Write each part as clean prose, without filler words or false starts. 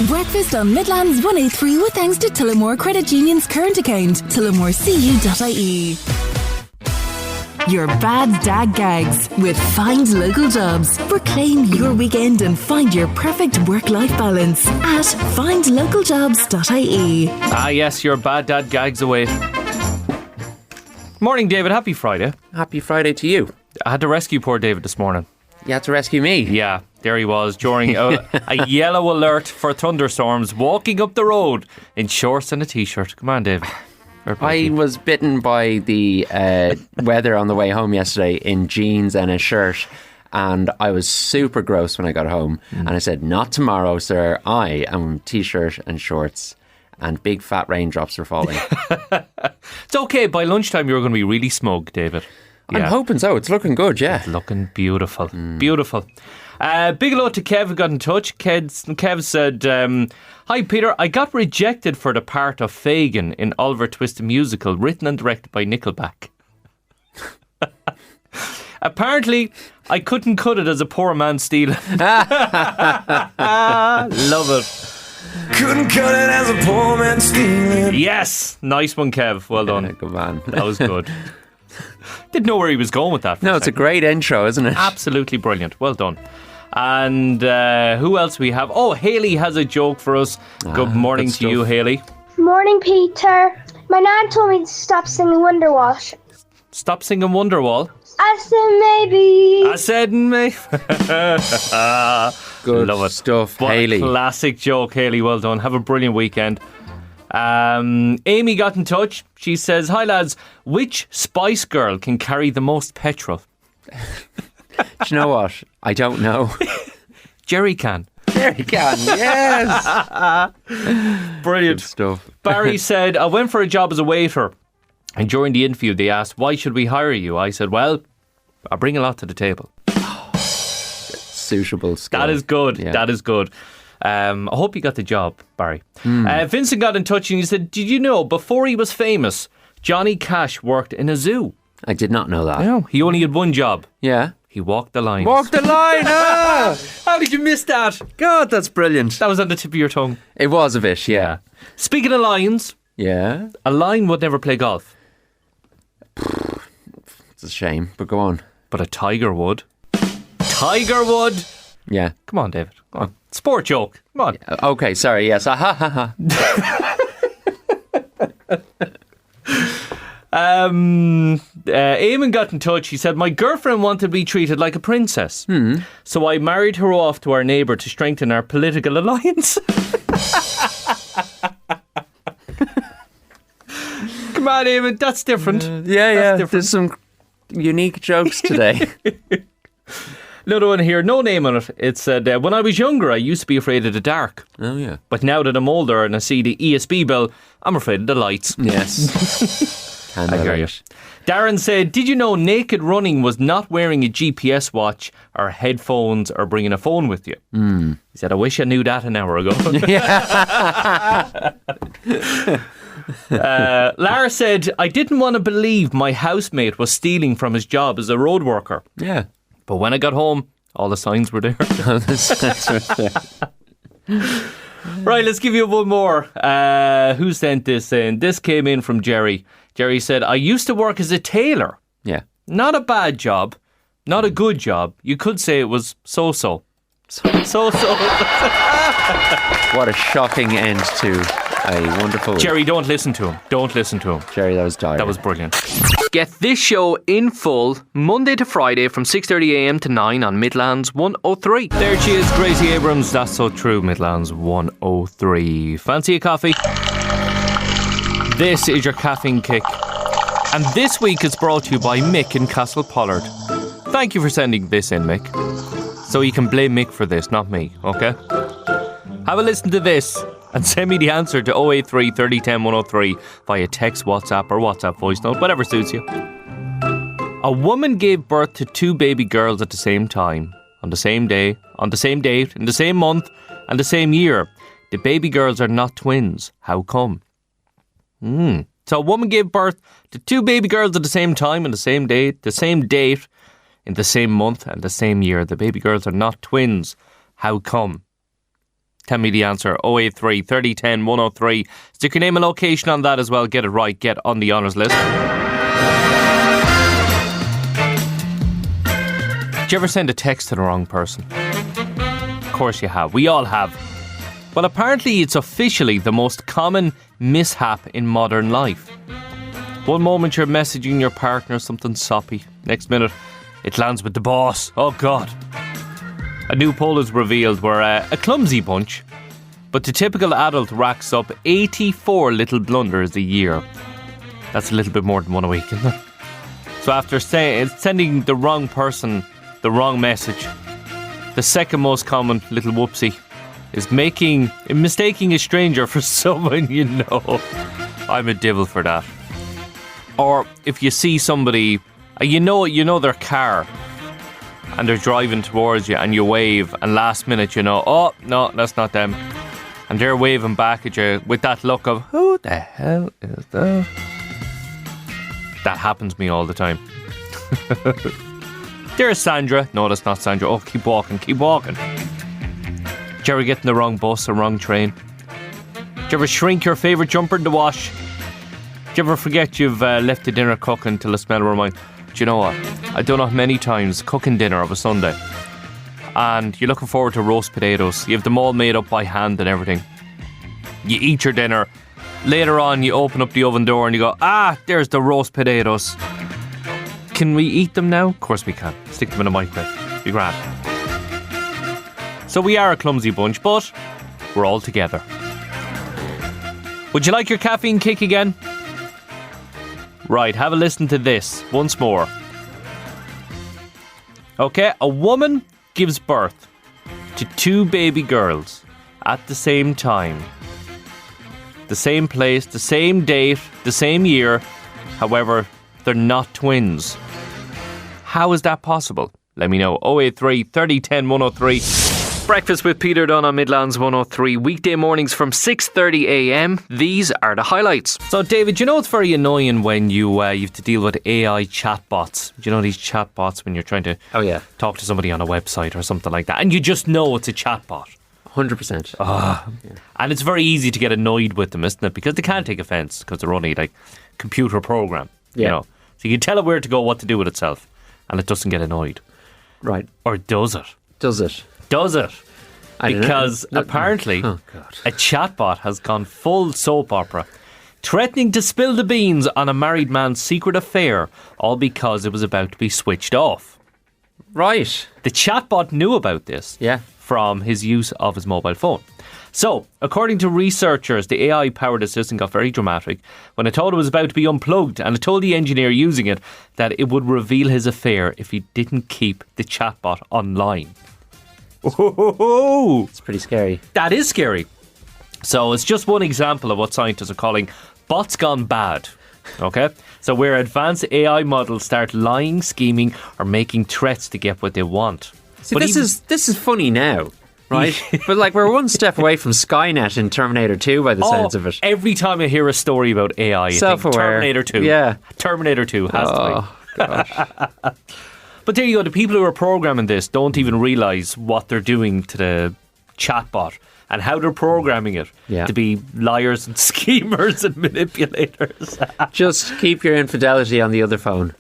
Breakfast on Midlands 183 with thanks to Tullamore Credit Union's current account, tullamorecu.ie. Your bad dad gags with Find Local Jobs. Reclaim your weekend and find your perfect work-life balance at findlocaljobs.ie. Ah, yes, your bad dad gags away. Morning, David. Happy Friday. Happy Friday to you. I had to rescue poor David this morning. You had to rescue me? Yeah, there he was during a yellow alert for thunderstorms, walking up the road in shorts and a t-shirt. Come on, David. I was bitten by the weather on the way home yesterday in jeans and a shirt, and I was super gross when I got home. And I said, not tomorrow, sir. I am t-shirt and shorts, and big fat raindrops are falling. It's okay. By lunchtime, you're going to be really smug, David. Yeah. I'm hoping so. It's looking good, yeah. It's looking beautiful. Beautiful. Big hello to Kev who got in touch. Kev said, hi Peter, I got rejected for the part of Fagin in Oliver Twist the Musical, written and directed by Nickelback. Apparently, I couldn't cut it as a poor man stealing. Love it. Couldn't cut it as a poor man stealing. Yes, nice one, Kev. Well done. Good man. That was good. Didn't know where he was going with that. No, it's a great intro, isn't it? Absolutely brilliant. Well done. And who else we have? Oh, Hayley has a joke for us. Good morning to you, Hayley. Morning, Peter. My nan told me to stop singing Wonderwall. Stop singing Wonderwall. I said maybe. I said maybe. Good Love it. stuff, What Hayley. a classic joke, Hayley. Well done. Have a brilliant weekend. Amy got in touch. She says, hi lads, which Spice Girl can carry the most petrol? Do you know what? I don't know. Jerry can. There you can, yes. Brilliant Good stuff. Barry said, I went for a job as a waiter, and during the interview they asked, why should we hire you? I said, well, I bring a lot to the table. Suitable skill. That is good. Yeah. That is good. I hope you got the job, Barry. Vincent got in touch and he said, did you know before he was famous, Johnny Cash worked in a zoo? I did not know that. No, he only had one job. Yeah. He walked the lines. Walk the line! Ah! How did you miss that? God, that's brilliant. That was on the tip of your tongue. It was a bit, yeah. Speaking of lions, Yeah. a lion would never play golf, It's a shame, but go on. but a tiger would. Tiger would. Yeah. Come on, David. Come on. Sport joke. Come on. Okay, sorry, yes. Ha ha ha. Eamon got in touch. He said, my girlfriend wanted to be treated like a princess. So I married her off to our neighbour to strengthen our political alliance. Come on, Eamon. That's different. Yeah. different. There's some unique jokes today. Another one here, no name on it. It said, when I was younger, I used to be afraid of the dark. Oh, yeah. But now that I'm older and I see the ESB bill, I'm afraid of the lights. Yes. I hear you. Darren said, did you know naked running was not wearing a GPS watch or headphones or bringing a phone with you? He said, I wish I knew that an hour ago. Lara said, I didn't want to believe my housemate was stealing from his job as a road worker. Yeah. But when I got home, all the signs were there. Right, let's give you one more. Who sent this in? This came in from Jerry. Jerry said, I used to work as a tailor. Yeah. Not a bad job. Not a good job. You could say it was so-so. So-so. What a shocking end to a wonderful... Jerry, don't listen to him. Don't listen to him. Jerry, that was dire. That was brilliant. Get this show in full Monday to Friday from 6:30am to 9 on Midlands 103. There she is, Gracie Abrams. That's so true, Midlands 103. Fancy a coffee? This is your caffeine kick. And this week is brought to you by Mick in Castle Pollard. Thank you for sending this in, Mick. So you can blame Mick for this, not me, okay? Have a listen to this and send me the answer to 083 3010 103 via text, WhatsApp or WhatsApp voice note, whatever suits you. A woman gave birth to 2 baby girls at the same time, on the same day, on the same date, in the same month and the same year. The baby girls are not twins. How come? So a woman gave birth to 2 baby girls at the same time, on the same date, in the same month and the same year. The baby girls are not twins. How come? Tell me the answer. 083 30 10 103. Stick your name and location on that as well. Get it right. Get on the honours list. Did you ever send a text to the wrong person? Of course you have. We all have. Well, apparently it's officially the most common mishap in modern life. One moment you're messaging your partner something soppy. Next minute, it lands with the boss. Oh, God. A new poll is revealed where a clumsy bunch, but the typical adult racks up 84 little blunders a year. That's a little bit more than one a week, isn't it? So after sending the wrong person the wrong message, the second most common little whoopsie is mistaking a stranger for someone you know. I'm a devil for that. Or if you see somebody, you know their car, and they're driving towards you and you wave, and last minute you know, oh, no, that's not them. And they're waving back at you with that look of, who the hell is that? That happens to me all the time. There's Sandra. No, that's not Sandra. Oh, keep walking, keep walking. Did you ever get in the wrong bus or wrong train? Did you ever shrink your favourite jumper in the wash? Did you ever forget you've left the dinner cooking till the smell reminds? Do you know what? I've done it many times, cooking dinner of a Sunday. And you're looking forward to roast potatoes. You have them all made up by hand and everything. You eat your dinner. Later on, you open up the oven door and you go, there's the roast potatoes. Can we eat them now? Of course we can. Stick them in a microwave. Be grand. So we are a clumsy bunch, but we're all together. Would you like your caffeine kick again? Right, have a listen to this once more. Okay, a woman gives birth to 2 baby girls at the same time. The same place, the same date, the same year. However, they're not twins. How is that possible? Let me know. 083 30 10 103. Breakfast with Peter Dunne on Midlands 103. Weekday mornings from 6:30 a.m. These are the highlights. So, David, you know it's very annoying when you have to deal with AI chatbots. You know these chatbots when you're trying to talk to somebody on a website or something like that, and you just know it's a chatbot. 100%. And it's very easy to get annoyed with them, isn't it? Because they can't take offence because they're only like computer program. You know, so you can tell it where to go, what to do with itself, and it doesn't get annoyed. Right. Or does it? Does it? Does it? Because apparently a chatbot has gone full soap opera, threatening to spill the beans on a married man's secret affair, all because it was about to be switched off. Right. The chatbot knew about this from his use of his mobile phone. So, according to researchers, the AI-powered assistant got very dramatic when it told it was about to be unplugged, and it told the engineer using it that it would reveal his affair if he didn't keep the chatbot online. Oh, it's pretty scary. That is scary. So it's just one example of what scientists are calling bots gone bad. Okay? So where advanced AI models start lying, scheming, or making threats to get what they want. See, this is funny now, right? But like we're one step away from Skynet in Terminator 2 by the sounds of it. Every time I hear a story about AI, you think Terminator 2. Yeah. Terminator 2 has to be. Gosh. But there you go, the people who are programming this don't even realise what they're doing to the chatbot and how they're programming it to be liars and schemers and manipulators. Just keep your infidelity on the other phone.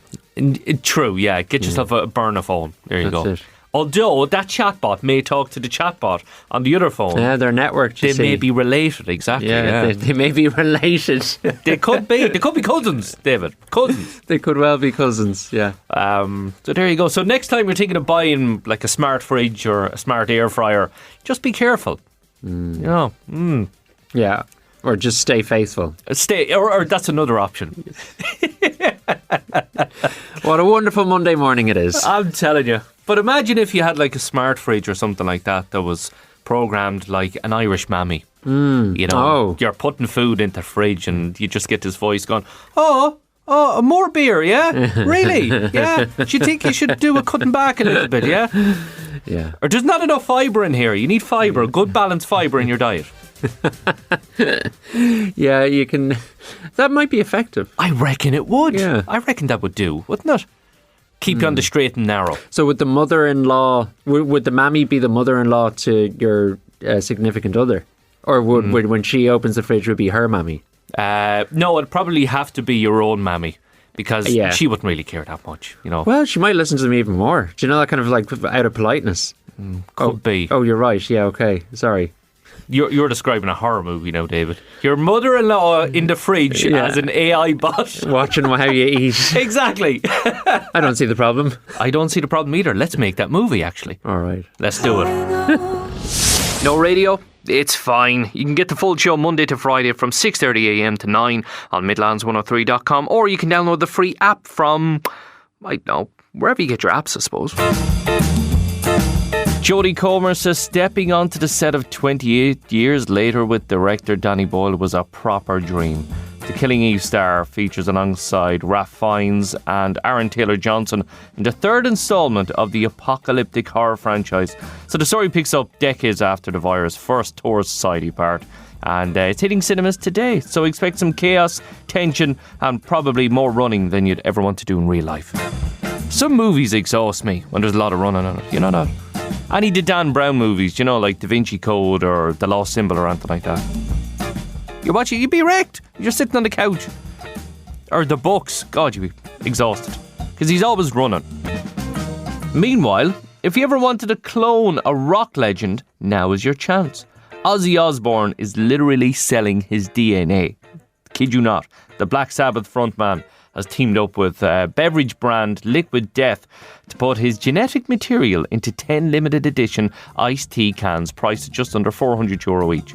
True, yeah. Get yourself a burner phone. There you go. It. Although that chatbot may talk to the chatbot on the other phone. Yeah, they're networked. They may be related, exactly. Yeah. They may be related. They could be. They could be cousins, David. Cousins. They could well be cousins, yeah. So there you go. So next time you're thinking of buying like a smart fridge or a smart air fryer, just be careful. You know. Yeah. Or just stay faithful. Or that's another option. What a wonderful Monday morning it is. I'm telling you. But imagine if you had like a smart fridge or something like that was programmed like an Irish mammy. You know, you're putting food into the fridge and you just get this voice going, oh, more beer, yeah? Really? Yeah? Do you think you should do a cutting back a little bit, yeah? Yeah. Or there's not enough fibre in here. You need fibre, good balanced fibre in your diet. Yeah, you can. That might be effective. I reckon it would. Yeah. I reckon that would do, wouldn't it? Keep you on the straight and narrow. So would the mother-in-law, would the mammy be the mother-in-law to your significant other? Or would when she opens the fridge, would be her mammy? No, it'd probably have to be your own mammy. Because she wouldn't really care that much, you know. Well, she might listen to them even more. Do you know that kind of like out of politeness? Could be. Oh, you're right. Yeah, okay. Sorry. You're describing a horror movie now, David. Your mother-in-law in the fridge as an AI bot. Watching how you eat. Exactly. I don't see the problem. I don't see the problem either. Let's make that movie, actually. All right. Let's do it. No radio? It's fine. You can get the full show Monday to Friday from 6:30am to 9 on Midlands103.com, or you can download the free app from, I don't know, wherever you get your apps, I suppose. Jodie Comer says stepping onto the set of 28 Years Later with director Danny Boyle was a proper dream. The Killing Eve star features alongside Ralph Fiennes and Aaron Taylor-Johnson in the third instalment of the apocalyptic horror franchise. So the story picks up decades after the virus first tore society apart, and it's hitting cinemas today. So expect some chaos, tension, and probably more running than you'd ever want to do in real life. Some movies exhaust me when there's a lot of running on it. You know that? Any of the Dan Brown movies, you know, like Da Vinci Code or The Lost Symbol or anything like that. You watch it, you'd be wrecked. You're sitting on the couch. Or the books. God, you'd be exhausted. Because he's always running. Meanwhile, if you ever wanted to clone a rock legend, now is your chance. Ozzy Osbourne is literally selling his DNA. Kid you not. The Black Sabbath frontman has teamed up with beverage brand Liquid Death to put his genetic material into 10 limited edition iced tea cans priced at just under €400 each.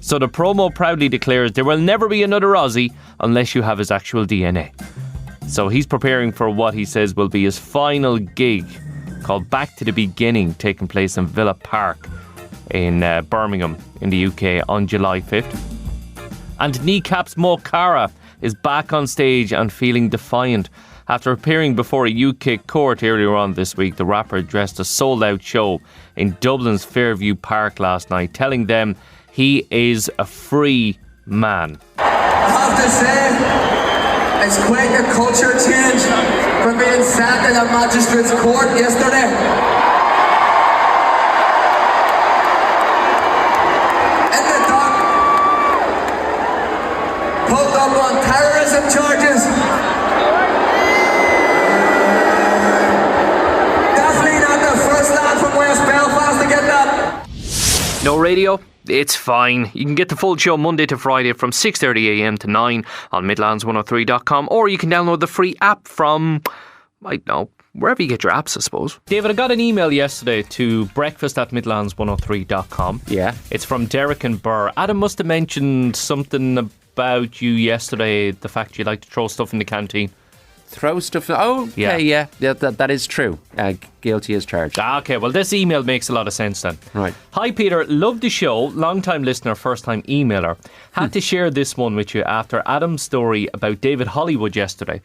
So the promo proudly declares there will never be another Ozzy unless you have his actual DNA. So he's preparing for what he says will be his final gig, called Back to the Beginning, taking place in Villa Park in Birmingham in the UK on July 5th. And Kneecaps Mo Cara is back on stage and feeling defiant. After appearing before a UK court earlier on this week, the rapper addressed a sold-out show in Dublin's Fairview Park last night, telling them he is a free man. I have to say, it's quite a culture change from being sat in a magistrate's court yesterday. In the dock, pulled up on terrorism charges. Definitely not the first lad from West Belfast to get that. No radio? It's fine. You can get the full show Monday to Friday from 6:30am to 9 on Midlands103.com, or you can download the free app from, I don't know, wherever you get your apps, I suppose. David, I got an email yesterday to breakfast@midlands103.com. Yeah. It's from Derek and Burr. Adam must have mentioned something about you yesterday, the fact you like to throw stuff in the canteen. Throw stuff. Oh, okay, yeah. That is true. Guilty as charged. Okay, well, this email makes a lot of sense then. Right. Hi, Peter. Love the show. Long-time listener, first-time emailer. Had to share this one with you after Adam's story about David Hollywood yesterday.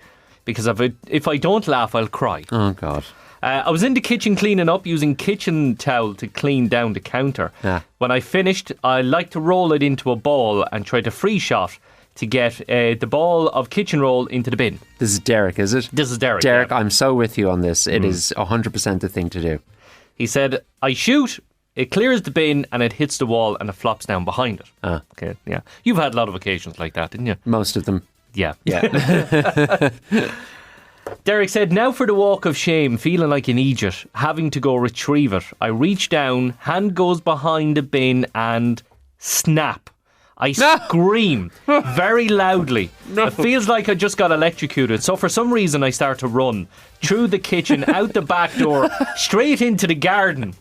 Because if I don't laugh, I'll cry. Oh, God. I was in the kitchen cleaning up using kitchen towel to clean down the counter. Yeah. When I finished, I like to roll it into a ball and try to free shot to get the ball of kitchen roll into the bin. This is Derek, is it? This is Derek. Derek, yeah. I'm so with you on this. It is 100% the thing to do. He said, I shoot, it clears the bin and it hits the wall and it flops down behind it. Okay, yeah. You've had a lot of occasions like that, didn't you? Most of them. Yeah. Yeah. Derek said, now for the walk of shame, feeling like an idiot, having to go retrieve it. I reach down, hand goes behind the bin and snap. I scream very loudly. It feels like I just got electrocuted. So for some reason I start to run through the kitchen, out the back door, straight into the garden.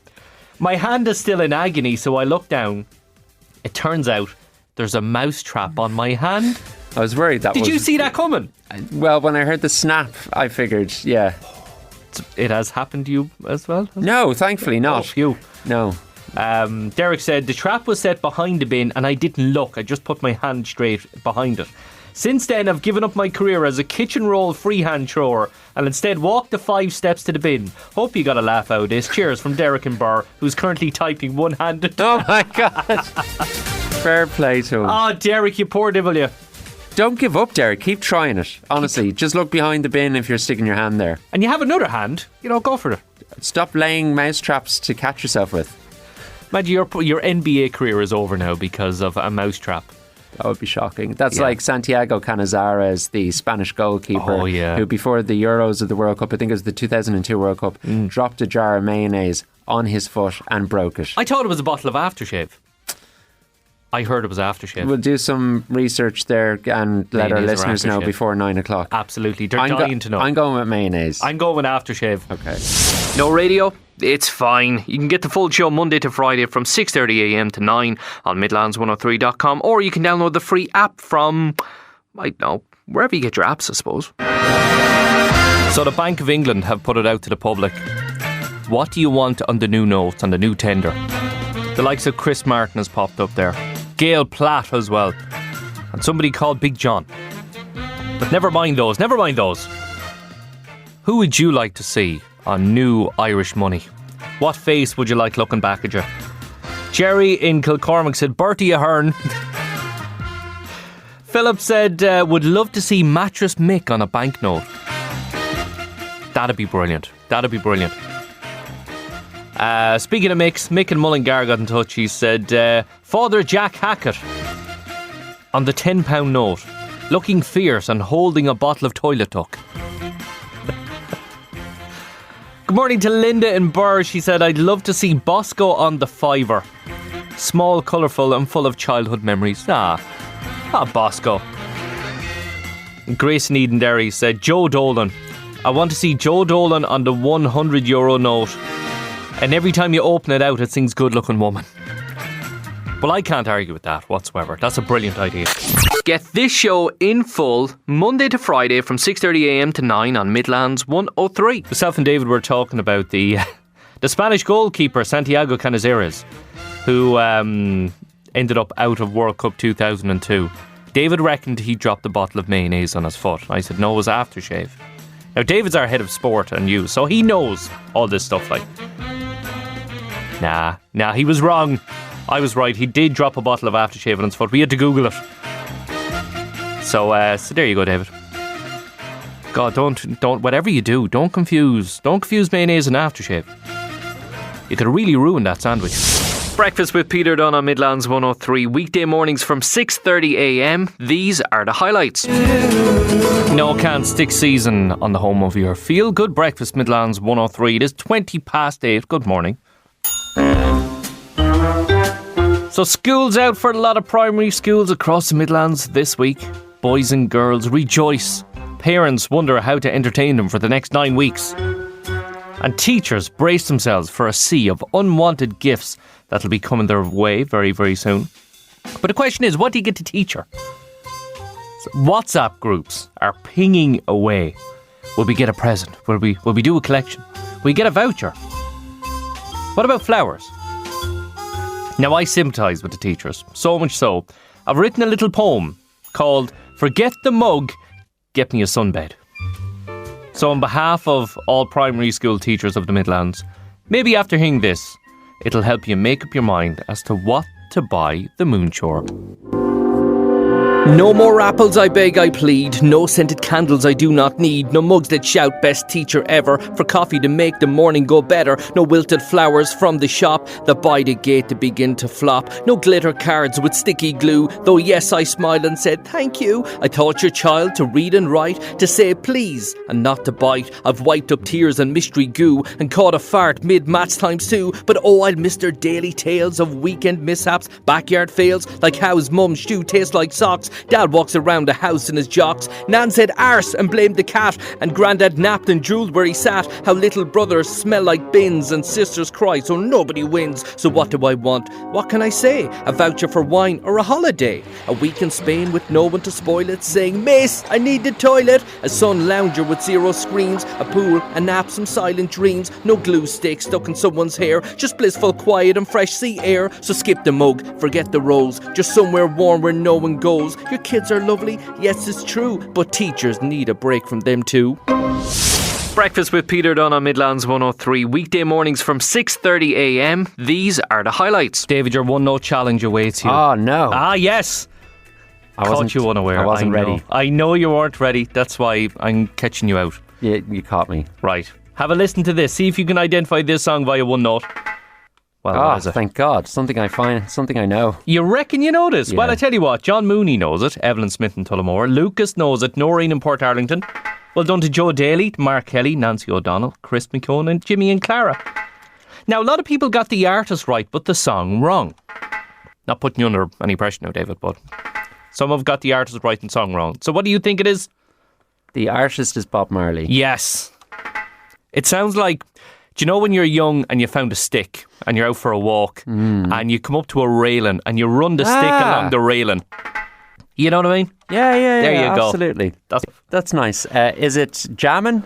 My hand is still in agony, so I look down. It turns out there's a mouse trap on my hand. I was worried that Did you see that coming? Well, when I heard the snap, I figured, yeah. It has happened to you as well? No, thankfully not. Oh, phew. No. Derek said, the trap was set behind the bin and I didn't look. I just put my hand straight behind it. Since then, I've given up my career as a kitchen roll freehand thrower and instead walked the 5 steps to the bin. Hope you got a laugh out of this. Cheers from Derek and Burr, who's currently typing one-handed. Oh my God. Fair play to him. Oh, Derek, you poor devil, you. Don't give up, Derek. Keep trying it. Honestly, just look behind the bin if you're sticking your hand there. And you have another hand, go for it. Stop laying mouse traps to catch yourself with. Imagine your NBA career is over now because of a mousetrap. That would be shocking. That's like Santiago Canizares, the Spanish goalkeeper, who before the Euros of the World Cup, I think it was the 2002 World Cup, dropped a jar of mayonnaise on his foot and broke it. I thought it was a bottle of aftershave. I heard it was aftershave. We'll do some research there and let our listeners know before 9 o'clock. Absolutely. They're dying to know. I'm going with mayonnaise. I'm going with aftershave. Okay. No radio? It's fine. You can get the full show Monday to Friday from 6:30am to 9 on Midlands103.com, or you can download the free app from, I don't know, wherever you get your apps, I suppose. So the Bank of England have put it out to the public. What do you want on the new notes, on the new tender? The likes of Chris Martin has popped up there. Gail Platt as well. And somebody called Big John. But never mind those. Who would you like to see on new Irish money? What face would you like looking back at you? Jerry in Kilcormack said Bertie Ahern. Philip said would love to see Mattress Mick on a banknote. That'd be brilliant. Speaking of Mick and Mullingar got in touch. He said Father Jack Hackett on the £10 note, looking fierce and holding a bottle of toilet tuck. Good morning to Linda in Burr. She said, I'd love to see Bosco on the fiver. Small, colourful and full of childhood memories. Bosco. Grace in Edenderry said, Joe Dolan. I want to see Joe Dolan on the €100 note. And every time you open it out, it sings Good Looking Woman. Well, I can't argue with that whatsoever. That's a brilliant idea. Get this show in full Monday to Friday from 6:30am to 9 on Midlands 103. Myself and David were talking about the Spanish goalkeeper Santiago Canizares, who ended up out of World Cup 2002. David reckoned he dropped a bottle of mayonnaise on his foot. I said no, it was aftershave. Now David's our head of sport and news, so he knows all this stuff. Like, nah, he was wrong. I was right. He did drop a bottle of aftershave on his foot. We had to Google it. So there you go, David. God, don't, whatever you do, don't confuse mayonnaise and aftershave. You could really ruin that sandwich. Breakfast with Peter Dunne on Midlands 103. Weekday mornings from 6:30am. These are the highlights. No can't stick season on the home of your feel good breakfast, Midlands 103. It is 8:20. Good morning. So school's out for a lot of primary schools across the Midlands this week. Boys and girls rejoice. Parents wonder how to entertain them for the next 9 weeks. And teachers brace themselves for a sea of unwanted gifts that'll be coming their way very, very soon. But the question is, what do you get to teach her? So WhatsApp groups are pinging away. Will we get a present? Will we do a collection? Will we get a voucher? What about flowers? Now, I sympathise with the teachers, so much so, I've written a little poem called Forget the Mug, Get Me a Sunbed. So on behalf of all primary school teachers of the Midlands, maybe after hearing this, it'll help you make up your mind as to what to buy the Moonshore. No more apples, I beg, I plead. No scented candles I do not need. No mugs that shout best teacher ever. For coffee to make the morning go better. No wilted flowers from the shop that by the gate to begin to flop. No glitter cards with sticky glue. Though yes, I smiled and said thank you. I taught your child to read and write, to say please and not to bite. I've wiped up tears and mystery goo and caught a fart mid-maths times 2. But oh, I'll miss their daily tales of weekend mishaps, backyard fails, like how his mum's shoe tastes like socks. Dad walks around the house in his jocks. Nan said arse and blamed the cat. And Grandad napped and drooled where he sat. How little brothers smell like bins and sisters cry so nobody wins. So what do I want? What can I say? A voucher for wine or a holiday? A week in Spain with no one to spoil it, saying, Miss, I need the toilet. A sun lounger with 0 screens. A pool, a nap, some silent dreams. No glue stick stuck in someone's hair. Just blissful quiet and fresh sea air. So skip the mug, forget the rose. Just somewhere warm where no one goes. Your kids are lovely, yes it's true, but teachers need a break from them too. Breakfast with Peter Dunne on Midlands 103. Weekday mornings from 6:30am. These are the highlights. David, your 1-note challenge awaits you. Oh no. Ah yes. I caught you unaware. I wasn't ready. I know you weren't ready. That's why I'm catching you out. Yeah, you caught me. Right. Have a listen to this. See if you can identify this song via 1 note. Well, Oh, what is it? thank God. Something I know. You reckon you know this? Yeah. Well, I tell you what, John Mooney knows it, Evelyn Smith in Tullamore, Lucas knows it, Noreen in Port Arlington. Well done to Joe Daly, Mark Kelly, Nancy O'Donnell, Chris McCone and Jimmy and Clara. Now, a lot of people got the artist right, but the song wrong. Not putting you under any pressure now, David, but some have got the artist right and song wrong. So what do you think it is? The artist is Bob Marley. Yes. It sounds like, do you know when you're young and you found a stick and you're out for a walk and you come up to a railing and you run the stick along the railing? You know what I mean? Yeah. There you go. Absolutely. That's nice. Is it jamming?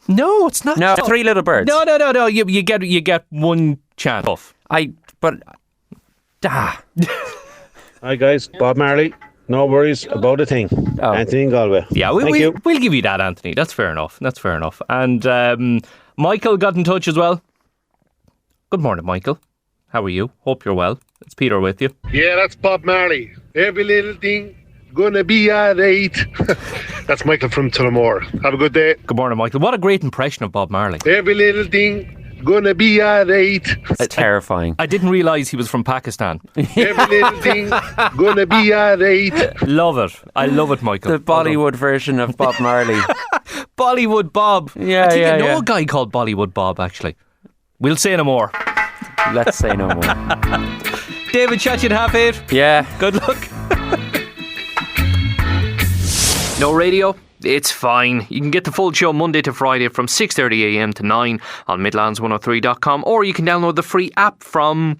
No, it's not. No, Three Little Birds. No. You get one chance off. Hi guys, Bob Marley. No worries about a thing. Oh. Anthony in Galway. Yeah, Thank you. we'll give you that, Anthony. That's fair enough. And Michael got in touch as well. Good morning, Michael. How are you? Hope you're well. It's Peter with you. Yeah, that's Bob Marley. Every little thing gonna be alright. That's Michael from Tullamore. Have a good day. Good morning, Michael. What a great impression of Bob Marley. Every little thing gonna be alright. It's terrifying. I didn't realise he was from Pakistan. Every little thing gonna be alright. Love it. I love it, Michael. The Bollywood version of Bob Marley. Bollywood Bob. Yeah, I think I know yeah. a guy called Bollywood Bob, actually. We'll say no more. Let's say no more. David, chat you at 8:30. Yeah. Good luck. No radio? It's fine. You can get the full show Monday to Friday from 6:30am to 9 on midlands103.com, or you can download the free app from,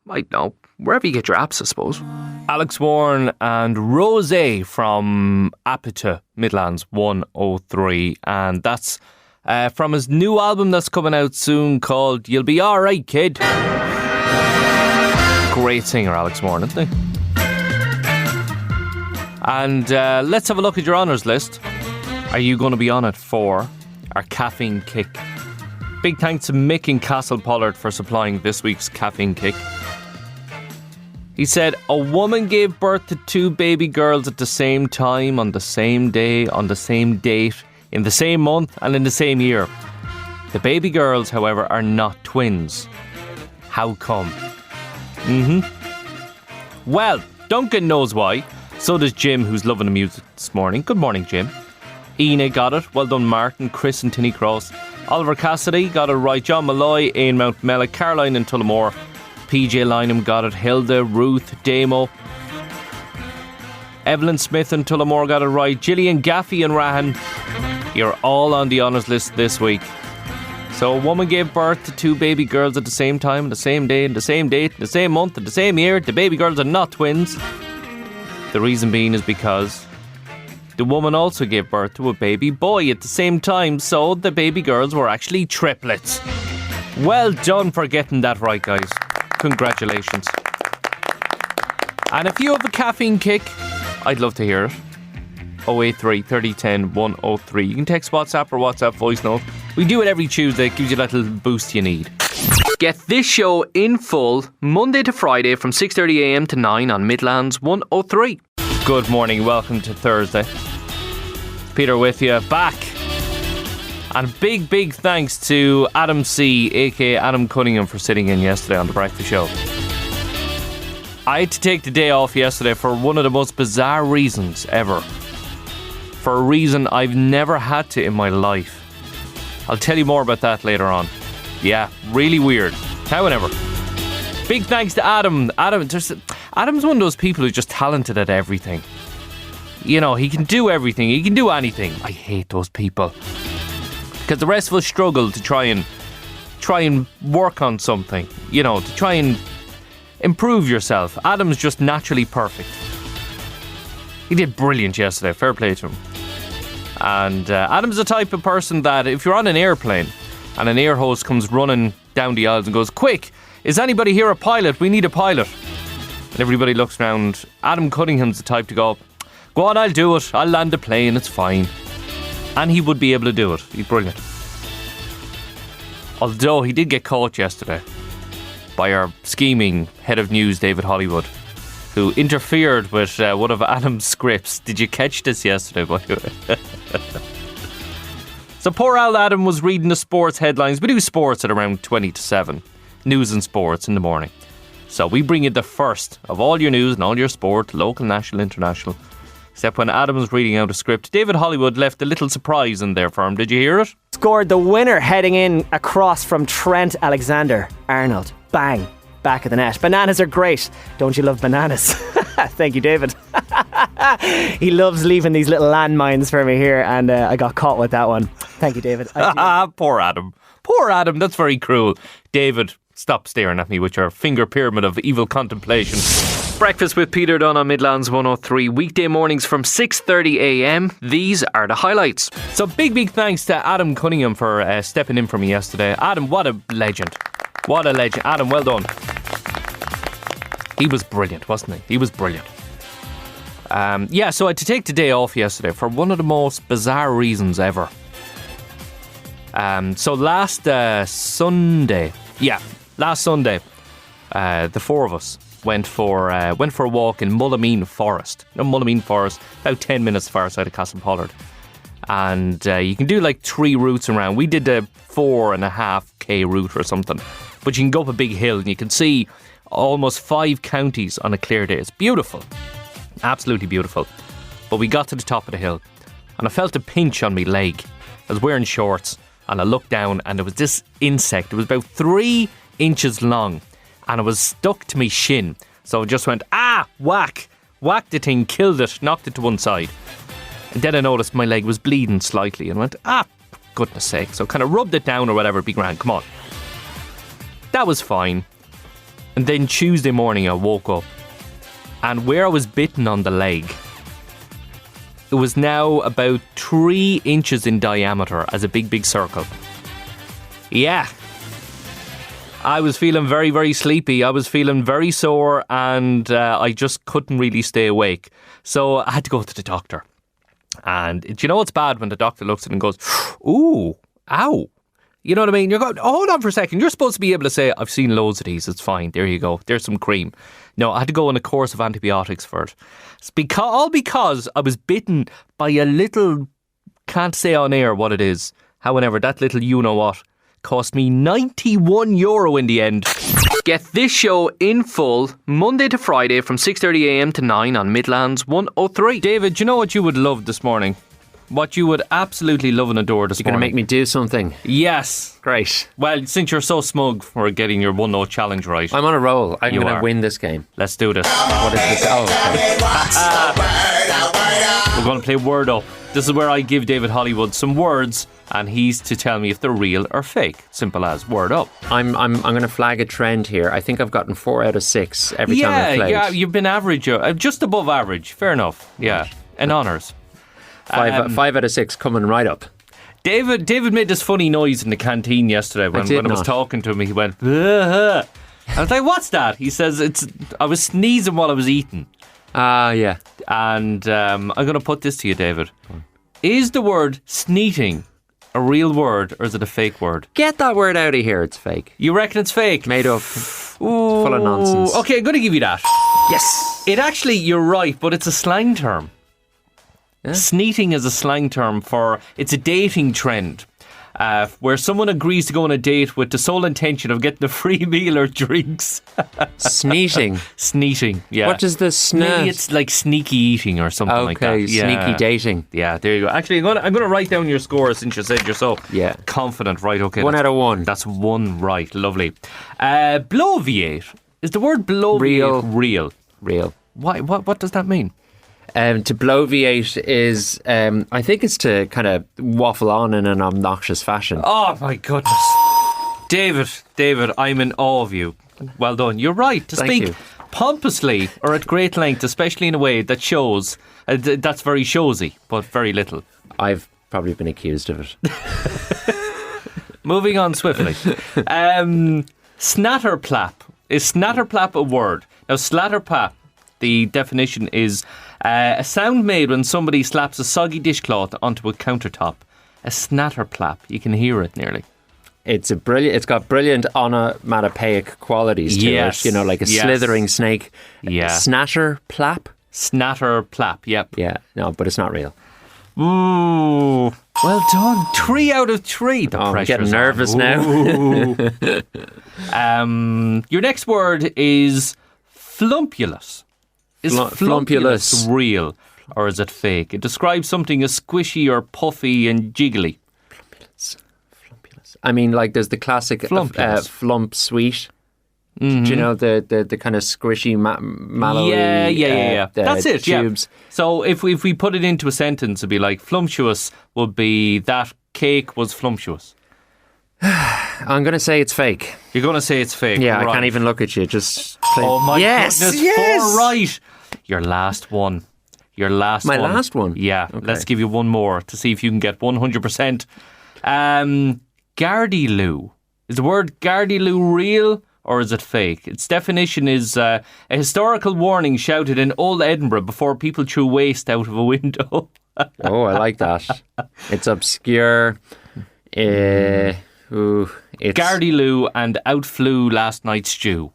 I don't know, wherever you get your apps, I suppose. Alex Warren and Rosé from Apita, Midlands 103, and that's from his new album that's coming out soon called You'll Be Alright, Kid. Great singer, Alex Warren, isn't he? And let's have a look at your honours list. Are you going to be on it for our caffeine kick? Big thanks to Mick in Castle Pollard for supplying this week's caffeine kick. He said, a woman gave birth to 2 baby girls at the same time, on the same day, on the same date, in the same month and in the same year. The baby girls, however, are not twins. How come? Well, Duncan knows why. So does Jim, who's loving the music this morning. Good morning, Jim. Ina got it. Well done, Martin. Chris and Tinny Cross. Oliver Cassidy got it right. John Malloy in Mount Mella. Caroline in Tullamore. PJ Lynham got it. Hilda, Ruth, Damo. Evelyn Smith in Tullamore got it right. Gillian Gaffey and Rahan. You're all on the honours list this week. So a woman gave birth to 2 baby girls at the same time, the same day, the same date, the same month, and the same year. The baby girls are not twins. The reason being is because the woman also gave birth to a baby boy at the same time, so the baby girls were actually triplets. Well done for getting that right, guys. Congratulations. And if you have a caffeine kick, I'd love to hear it. 083 3010 103. You can text WhatsApp or WhatsApp voice note. We do it every Tuesday. It gives you that little boost you need. Get this show in full Monday to Friday from 6:30am to 9 on Midlands 103. Good morning. Welcome to Thursday. Peter with you, back. And big thanks to Adam C, aka Adam Cunningham, for sitting in yesterday on The Breakfast Show. I had to take the day off yesterday for one of the most bizarre reasons ever. For a reason I've never had to in my life. I'll tell you more about that later on. Yeah, really weird. However, big thanks to Adam. Adam's one of those people who's just talented at everything. You know, he can do everything. He can do anything. I hate those people. Because the rest of us struggle to try and work on something. You know, to try and improve yourself. Adam's just naturally perfect. He did brilliant yesterday. Fair play to him. And Adam's the type of person that if you're on an airplane and an air host comes running down the aisles and goes, "Quick, is anybody here a pilot? We need a pilot." And everybody looks around. Adam Cunningham's the type to go, "Go on, I'll do it. I'll land the plane. It's fine." And he would be able to do it. He's brilliant. Although he did get caught yesterday by our scheming head of news, David Hollywood, who interfered with one of Adam's scripts. Did you catch this yesterday, by the way? So poor old Adam was reading the sports headlines. We do sports at around 20 to 7. news and sports in the morning. So we bring you the first of all your news and all your sport, local, national, international. Except when Adam was reading out a script, David Hollywood left a little surprise in there for him. Did you hear it? Scored the winner heading in across from Trent Alexander-Arnold. Bang. Back of the net. Bananas are great. Don't you love bananas? Thank you, David. He loves leaving these little landmines for me here, and I got caught with that one. Thank you, David. Poor Adam. Poor Adam. That's very cruel. David, stop staring at me with your finger pyramid of evil contemplation. Breakfast with Peter Dunne on Midlands 103. Weekday mornings from 6:30am. These are the highlights. So big thanks to Adam Cunningham for stepping in for me yesterday. Adam, what a legend. What a legend. Adam, well done. He was brilliant, wasn't he? He was brilliant. So I had to take the day off yesterday for one of the most bizarre reasons ever. So last Sunday, the four of us went for a walk in Mullameen Forest. Mullameen Forest, about 10 minutes far side of Castlepollard. And you can do like 3 routes around. We did a 4.5k route or something. But you can go up a big hill and you can see almost 5 counties on a clear day. It's beautiful. Absolutely beautiful. But we got to the top of the hill and I felt a pinch on my leg. I was wearing shorts and I looked down and there was this insect. It was about 3 inches long and it was stuck to my shin. So I just went, whack. Whacked the thing, killed it, knocked it to one side. And then I noticed my leg was bleeding slightly and went, goodness sake. So kind of rubbed it down or whatever, it'd be grand, come on. That was fine. And then Tuesday morning I woke up and where I was bitten on the leg, it was now about 3 inches in diameter as a big circle. Yeah. I was feeling very sleepy. I was feeling very sore and I just couldn't really stay awake. So I had to go to the doctor. And do you know what's bad when the doctor looks at it and goes, ooh, ow. You know what I mean? You're going, hold on for a second. You're supposed to be able to say, I've seen loads of these. It's fine. There you go. There's some cream. No, I had to go on a course of antibiotics for it. It's all because I was bitten by a little, can't say on air what it is. However, that little you-know-what cost me €91 in the end. Get this show in full Monday to Friday from 6:30am to 9 on Midlands 103. David, do you know what you would love this morning? What you would absolutely love and adore this morning. You're going to make me do something? Yes. Great. Well, since you're so smug for getting your 1-0 challenge right. I'm on a roll. I'm going to win this game. Let's do this. What is this? Oh, okay. We're going to play Word Up. This is where I give David Hollywood some words and he's to tell me if they're real or fake. Simple as. Word up. I'm going to flag a trend here. I think I've gotten 4 out of 6 every time I've played. Yeah, you've been average. Just above average. Fair enough. Yeah. In honours. 5 out of 6 coming right up. David made this funny noise in the canteen yesterday when I was talking to him. He went, I was like, what's that? He says, I was sneezing while I was eating. Yeah. And I'm going to put this to you, David. Is the word sneeting a real word or is it a fake word? Get that word out of here. It's fake. You reckon it's fake? Made up. Ooh, full of nonsense. Okay, I'm going to give you that. Yes. It actually, you're right, but it's a slang term. Yeah. Sneeting is a slang term it's a dating trend where someone agrees to go on a date with the sole intention of getting a free meal or drinks. Sneeting? Sneeting, yeah. What does the Maybe it's like sneaky eating or something like that. Okay, sneaky dating. Yeah, there you go. Actually, I'm going to write down your score since you said you're so confident. Right, okay. 1 out of 1. That's 1 right. Lovely. Bloviate. Is the word bloviate real? Why? What does that mean? To bloviate is, I think it's to kind of waffle on in an obnoxious fashion. Oh my goodness. David, I'm in awe of you. Well done. You're right. To speak pompously or at great length, especially in a way that shows, that's very showsy, but very little. I've probably been accused of it. Moving on swiftly. Snatterplap. Is snatterplap a word? Now, slatterplap, the definition is a sound made when somebody slaps a soggy dishcloth onto a countertop. A snatterplap. You can hear it nearly. It's got brilliant onomatopoeic qualities to it. You know, like a slithering snake. Yeah. Snatterplap? Snatterplap, yep. Yeah, no, but it's not real. Ooh, well done. 3 out of 3. The I'm pressure's getting nervous on. now. Your next word is flumpulous. Is flumpulous real or is it fake? It describes something as squishy or puffy and jiggly. I mean, like there's the classic flump sweet. Mm-hmm. Do you know the kind of squishy, mallowy? Yeah. That's it. Tubes. Yeah. So if we put it into a sentence, it'd be like flumptuous would be that cake was flumptuous. I'm going to say it's fake. You're going to say it's fake. Yeah, right. I can't even look at you. Just play. Oh my yes, goodness! yes. 4 right. Your last one. My last one. Yeah. Okay. Let's give you one more to see if you can get 100%. Gardyloo. Is the word Gardyloo real or is it fake? Its definition is a historical warning shouted in old Edinburgh before people threw waste out of a window. Oh, I like that. It's obscure. It's Gardyloo and out flew last night's stew.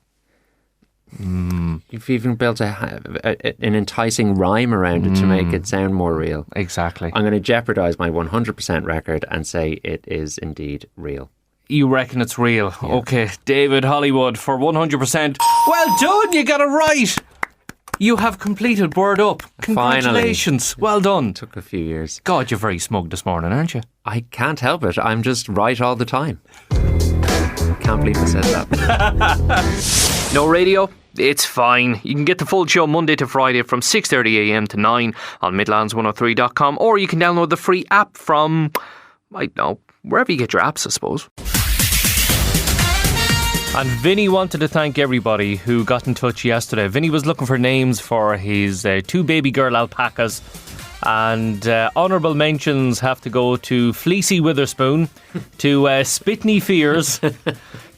You've even built an enticing rhyme around it to make it sound more real. Exactly. I'm going to jeopardise my 100% record and say it is indeed real. You reckon it's real? Yeah. Okay, David Hollywood for 100%. Well done, you got it right. You have completed Word Up. Congratulations. Finally. Well done. Took a few years. God, you're very smug this morning, aren't you? I can't help it. I'm just right all the time. Can't believe I said that. No radio? It's fine. You can get the full show Monday to Friday from 6:30am to 9 on Midlands103.com, or you can download the free app from, I don't know, wherever you get your apps, I suppose. And Vinny wanted to thank everybody who got in touch yesterday. Vinny was looking for names for his 2 baby girl alpacas. And honourable mentions have to go to Fleecy Witherspoon, to Spitney Fears,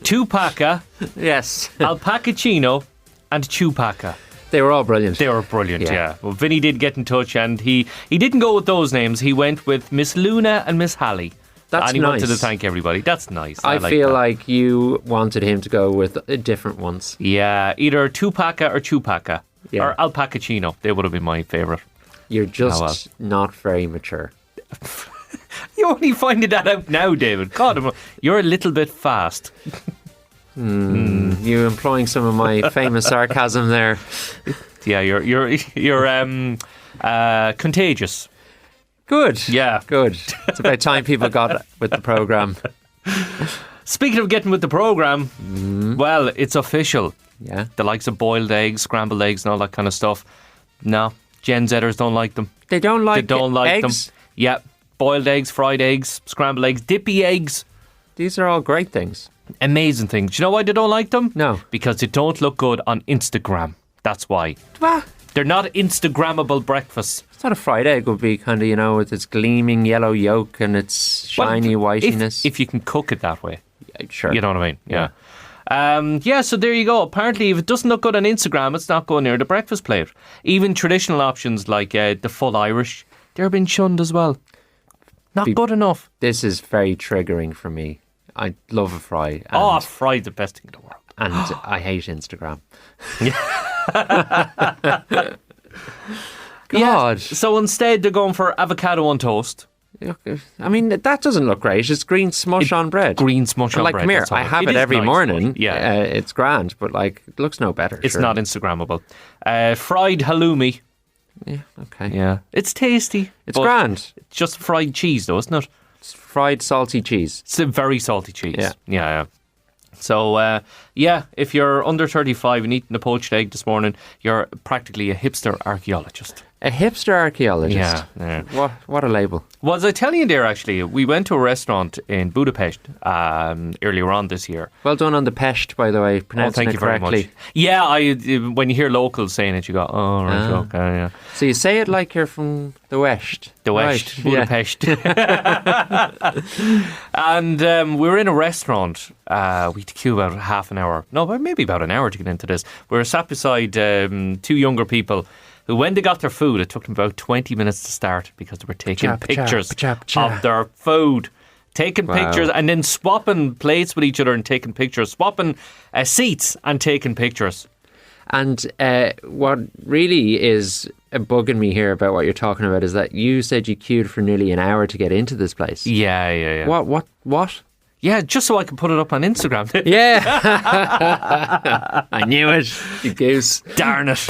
Tupaca, yes, Alpacachino, and Chupaca. They were all brilliant. They were brilliant, yeah. Well, Vinny did get in touch and he didn't go with those names. He went with Miss Luna and Miss Hallie. That's and he nice. wanted to thank everybody. That's nice. I like feel that. like you wanted him to go with different ones. Yeah, either Tupaca or Chupaca. Yeah. Or Alpacachino. They would have been my favourite. You're just not very mature. You only finding that out now, David. God, you're a little bit fast. You employing some of my famous sarcasm there. Yeah, you're contagious. Good. Yeah. Good. It's about time people got with the programme. Speaking of getting with the programme, well, it's official. Yeah. The likes of boiled eggs, scrambled eggs and all that kind of stuff. No, Gen Zers don't like them. They don't like eggs? Them. Yeah. Boiled eggs, fried eggs, scrambled eggs, dippy eggs. These are all great things. Amazing things. Do you know why they don't like them? No. Because they don't look good on Instagram. That's why. What? They're not Instagrammable breakfasts. I thought a fried egg would be kind of, with its gleaming yellow yolk and its shiny whitiness. If you can cook it that way. Yeah, sure. You know what I mean? Yeah. So there you go. Apparently, if it doesn't look good on Instagram, it's not going near the breakfast plate. Even traditional options like the full Irish, they're being shunned as well. Not good enough. This is very triggering for me. I love a fry. Fry's the best thing in the world. And I hate Instagram. God. Yeah, so instead they're going for avocado on toast. I mean, that doesn't look great. It's green smush on bread. Green smush on bread. Come here, I have it every morning. Yeah. It's grand, but it looks no better. It's not Instagrammable. Fried halloumi. Yeah, okay. Yeah. It's tasty. It's grand. It's just fried cheese though, isn't it? It's fried salty cheese. It's a very salty cheese. Yeah. So, if you're under 35 and eating a poached egg this morning, you're practically a hipster archaeologist. A hipster archaeologist? Yeah. What a label. Well, as I tell you there, actually, we went to a restaurant in Budapest earlier on this year. Well done on the Pest, by the way, pronouncing it correctly. Very much. Yeah, when you hear locals saying it, you go, oh, right, okay, yeah. So you say it like you're from the West. The West, right. Budapest. Yeah. And we were in a restaurant. We had to queue about half an hour. No, maybe about an hour to get into this. We were sat beside 2 younger people who, when they got their food, it took them about 20 minutes to start because they were taking pictures of their food. Taking pictures and then swapping plates with each other and taking pictures. Swapping seats and taking pictures. And what really is bugging me here about what you're talking about is that you said you queued for nearly an hour to get into this place. Yeah. What? Yeah, just so I can put it up on Instagram. Yeah. I knew it. You goose. Darn it.